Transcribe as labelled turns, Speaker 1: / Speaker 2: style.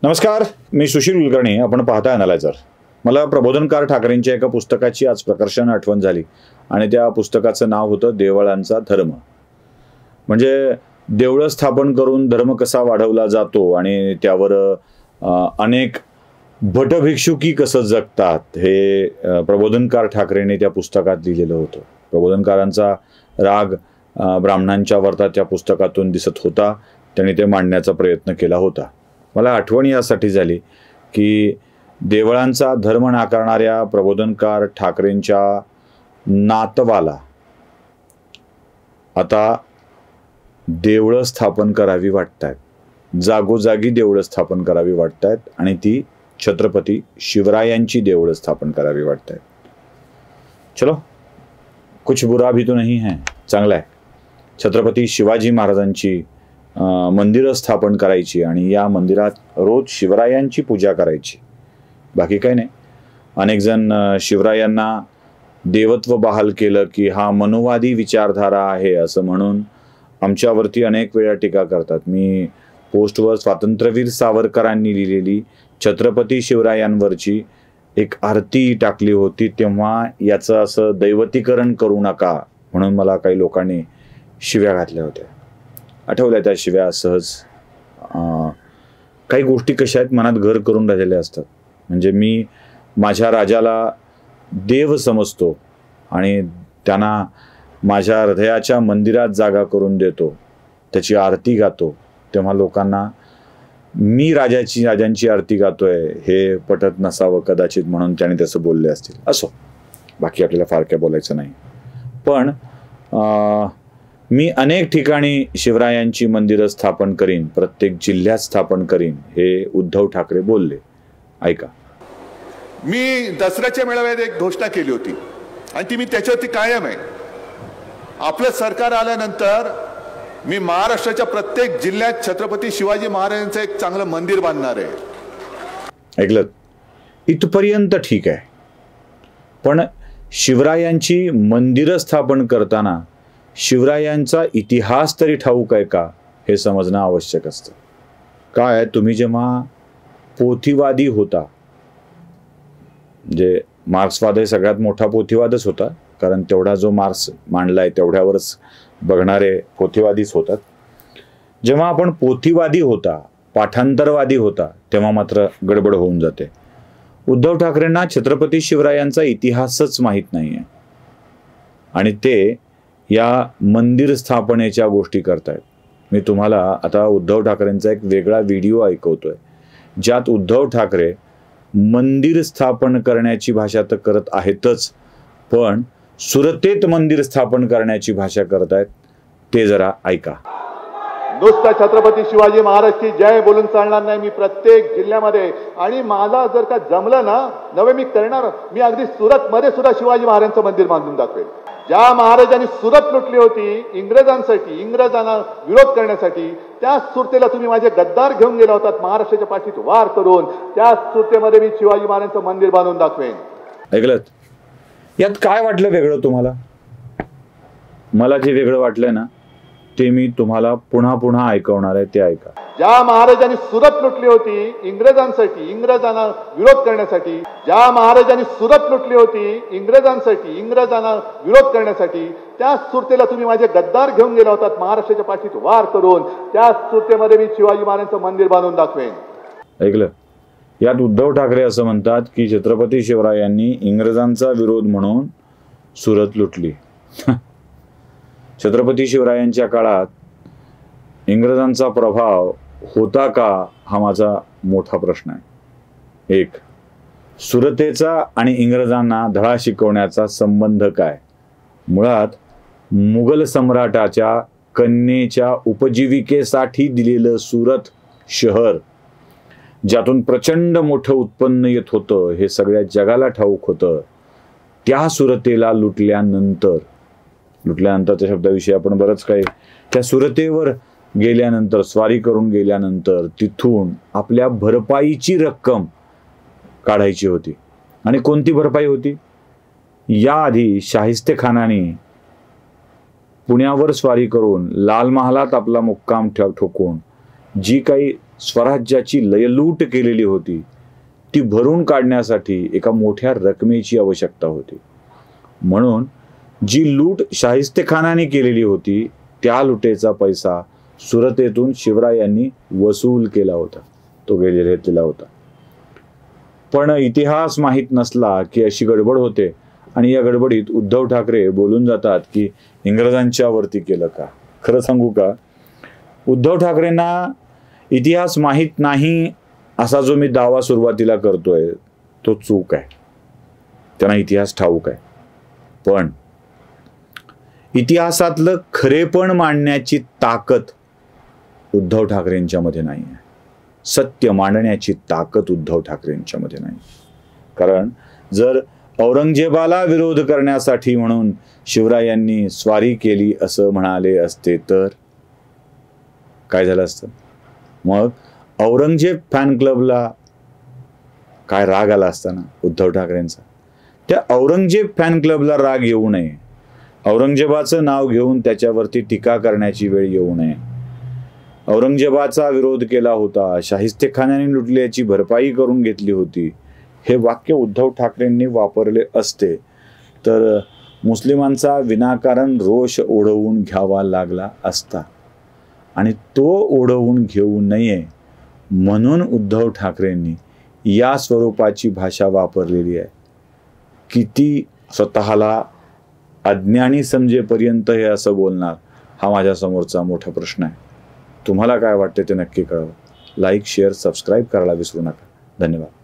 Speaker 1: नमस्कार, मी सुशील कुलकर्णी. आपण पाहताय अनालायझर. मला प्रबोधनकार ठाकरेंच्या एका पुस्तकाची आज प्रकर्षाने आठवण झाली आणि त्या पुस्तकाचं नाव होतं देवळांचा धर्म. म्हणजे देवळं स्थापन करून धर्म कसा वाढवला जातो आणि त्यावर अनेक भटभिक्षुकी कसं जगतात हे प्रबोधनकार ठाकरेंनी त्या पुस्तकात लिहिलेलं होतं. प्रबोधनकारांचा राग ब्राह्मणांच्या वरता त्या पुस्तकातून दिसत होता. त्यांनी ते मांडण्याचा प्रयत्न केला होता. मला आठवण यासाठी झाली की देवळांचा धर्म नाकारणाऱ्या प्रबोधनकार ठाकरेंच्या नातवाला आता देवळं स्थापन करावी वाटतायत. जागोजागी देवळं स्थापन करावी वाटतायत आणि ती छत्रपती शिवरायांची देवळं स्थापन करावी वाटतायत. चलो, कुछ बुरा भी तो नहीं है, चांगला आहे. छत्रपती शिवाजी महाराजांची मंदिरं स्थापन करायची आणि या मंदिरात रोज शिवरायांची पूजा करायची, बाकी काही नाही. अनेक जण शिवरायांना देवत्व बहाल केलं की हा मनोवादी विचारधारा आहे असं म्हणून आमच्यावरती अनेक वेळा टीका करतात. मी पोस्टवर स्वातंत्र्यवीर सावरकरांनी लिहिलेली छत्रपती शिवरायांवरची एक आरती टाकली होती, तेव्हा याचं असं दैवतीकरण करू नका म्हणून मला काही लोकांनी शिव्या घातल्या होत्या. आठवल्या त्या शिव्या सहज. काही गोष्टी कशा आहेत, मनात घर करून राहिलेल्या असतात. म्हणजे मी माझ्या राजाला देव समजतो आणि त्यांना माझ्या हृदयाच्या मंदिरात जागा करून देतो, त्याची आरती गातो, तेव्हा लोकांना मी राजांची आरती गातोय हे पटत नसावं कदाचित, म्हणून त्याने तसं बोलले असतील. असो, बाकी आपल्याला फार काय बोलायचं नाही. पण मी अनेक ठिकाणी शिवरायांची मंदिरं स्थापन करीन, प्रत्येक जिल्ह्यात स्थापन करीन हे उद्धव ठाकरे बोलले. ऐका.
Speaker 2: मी दसऱ्याच्या मेळाव्यात एक घोषणा केली होती आणि ती मी त्याच्यावरती कायम आहे. आपलं सरकार आल्यानंतर मी महाराष्ट्राच्या प्रत्येक जिल्ह्यात छत्रपती शिवाजी महाराजांचं एक चांगलं मंदिर बांधणार आहे.
Speaker 1: ऐकलं? इथपर्यंत ठीक आहे. पण शिवरायांची मंदिरं स्थापन करताना शिवरायांचा इतिहास तरी ठाऊक आहे का हे समजणं आवश्यक असतं. काय, तुम्ही जेव्हा पोथीवादी होता, म्हणजे मार्क्सवाद हे सगळ्यात मोठा पोथीवादच होता, कारण तेवढा जो मार्क्स मांडलाय तेवढ्यावरच बघणारे पोथीवादीच होतात. जेव्हा आपण पोथीवादी होता, पाठांतरवादी होता, तेव्हा मात्र गडबड होऊन जाते. उद्धव ठाकरेंना छत्रपती शिवरायांचा इतिहासच माहीत नाहीये आणि ते या मंदिर स्थापनेच्या गोष्टी करतायत. मी तुम्हाला आता उद्धव ठाकरेंचा एक वेगळा व्हिडिओ ऐकवतोय, ज्यात उद्धव ठाकरे मंदिर स्थापन करण्याची भाषा तर करत आहेतच, पण सुरतेत मंदिर स्थापन करण्याची भाषा करतायत. ते जरा ऐका.
Speaker 3: नुसतं छत्रपती शिवाजी महाराजची जय बोलून चालणार नाही. मी प्रत्येक जिल्ह्यामध्ये, आणि मला जर का जमलं ना नवे मी करणार, मी अगदी सुरत मध्ये सुद्धा शिवाजी महाराजांचं मंदिर बांधून दाखवेल. ज्या महाराजांनी सुरत लुटली होती इंग्रजांसाठी, इंग्रजांना विरोध करण्यासाठी, त्या सुरतेला तुम्ही माझे गद्दार घेऊन गेला होतात महाराष्ट्राच्या पाठीत वार करून, त्या सुरतेमध्ये मी शिवाजी महाराजांचं मंदिर बांधून दाखवेन.
Speaker 1: ऐकलं? यात काय वाटलं वेगळं तुम्हाला? मला जे वेगळं वाटलंय ना ते मी तुम्हाला पुन्हा पुन्हा ऐकवणार आहे, ते ऐका.
Speaker 3: ज्या महाराजांनी सुरत लुटली होती इंग्रजांसाठी, इंग्रजांना विरोध करण्यासाठी, ज्या महाराजांनी सुरत लुटली होती इंग्रजांसाठी, इंग्रजांना विरोध करण्यासाठी, त्या सुरतेला तुम्ही माझे गद्दार घेऊन गेला होतात महाराष्ट्राच्या पाठीत वार करून, त्या सुरतेमध्ये मी शिवाजी महाराजांचं मंदिर बांधून दाखवेन.
Speaker 1: ऐकलं? यात उद्धव ठाकरे असं म्हणतात की छत्रपती शिवरायांनी इंग्रजांचा विरोध म्हणून सुरत लुटली. छत्रपती शिवरायांच्या काळात इंग्रजांचा प्रभाव होता का, हा माझा मोठा प्रश्न आहे. एक, सुरतेचा आणि इंग्रजांना धडा शिकवण्याचा संबंध काय? मुळात मुघल सम्राटाच्या कन्येच्या उपजीविकेसाठी दिलेलं सुरत शहर, ज्यातून प्रचंड मोठं उत्पन्न येत होतं, हे सगळ्या जगाला ठाऊक होतं. त्या सुरतेला लुटल्यानंतरच्या शब्दाविषयी आपण बरंच काही, त्या सुरतेवर गेल्यानंतर, स्वारी करून गेल्यानंतर तिथून आपल्या भरपाईची रक्कम काढायची होती. आणि कोणती भरपाई होती? याआधी शाहिस्तेखानाने पुण्यावर स्वारी करून लाल महालात आपला मुक्काम ठोकून जी काही स्वराज्याची लयलूट केलेली होती ती भरून काढण्यासाठी एका मोठ्या रकमेची आवश्यकता होती. म्हणून जी लूट शाहिस्तेखानाने केलेली होती त्या लुटेचा पैसा सुरतेतून शिवरायांनी वसूल केला होता, तो घेतलेला होता. पण इतिहास माहीत नसला की अशी गडबड होते आणि या गडबडीत उद्धव ठाकरे बोलून जातात की इंग्रजांच्या वरती केलं का. खरं सांगू का, उद्धव ठाकरेंना इतिहास माहीत नाही असा जो मी दावा सुरुवातीला करतोय तो चूक आहे. त्यांना इतिहास ठाऊक आहे, पण इतिहासातलं खरेपण मांडण्याची ताकद उद्धव ठाकरेंच्या मध्ये नाही आहे. सत्य मांडण्याची ताकद उद्धव ठाकरेंच्या मध्ये नाही. कारण जर औरंगजेबाला विरोध करण्यासाठी म्हणून शिवरायांनी स्वारी केली असं म्हणाले असते तर काय झालं असतं. मग औरंगजेब फॅन क्लबला काय राग आला असता ना उद्धव ठाकरेंचा. त्या औरंगजेब फॅन क्लबला राग येऊ नये, औरंगजेबाचं नाव घेऊन त्याच्यावरती टीका करण्याची वेळ येऊ नये. औरंगजेबाचा विरोध केला होता, शाहिस्तेखानाने लुटल्याची भरपाई करून घेतली होती, हे वाक्य उद्धव ठाकरेंनी वापरले असते तर मुस्लिमांचा विनाकारण रोष ओढवून घ्यावा लागला असता. आणि तो ओढवून घेऊ नये म्हणून उद्धव ठाकरेंनी या स्वरूपाची भाषा वापरलेली आहे. किती स्वतःला अज्ञानी समजेपर्यंत हे असं बोलणार हा माझ्या समोरचा मोठा प्रश्न आहे. तुम्हाला काय वाटते ते नक्की कळवा. लाईक, शेअर, सबस्क्राईब करायला विसरू नका. धन्यवाद.